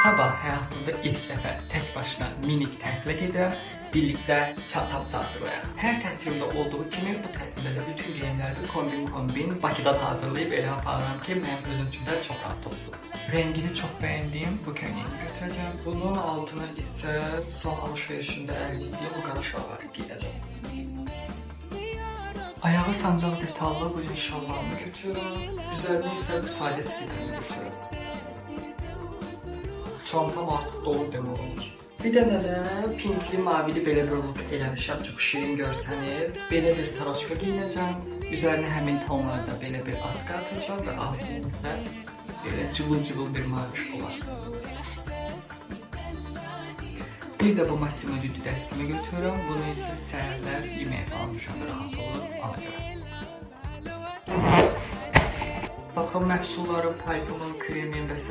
Sabah həyatımda ilk dəfə tək başına minik tətilə gedirəm. Birlikdə çantamızı hazırlayaq. Hər tətilimdə olduğu kimi bu tətildə də bütün geyimlərimi kombin Bakıdan hazırlayıb elə aparıram ki, mənim özüm üçün də çox rahat olsun. Rəngini çox bəyəndiyim bu köynəyimi götürəcəm. Bunun altına isə son alışverişimdə əldə etdiyim bu qara şalvarı geyəcəm. Ayağı sancaq detallı bu cür şalvarımı götürürüm. Üzərinə isə bu sadə sviterimi götürürüm. Çantam artıq dolu demək olur. Bir dənə də pinkli, mavili belə bir look eləmişəm. Çox şirin görsənir. Belə bir saraçka giyinəcəm. Üzərinə həmin tonlarda belə bir atka atacağım və altında isə belə cıvıl-cıvıl bir mavi şolar. Bir də bu Massimo Dutti dəstimi götürürüm. Bunu isə səhərlər yeməyə falan düşəndə rahat olur. Ona görə. Baxın məhsullarım, parfümüm, kremim və s.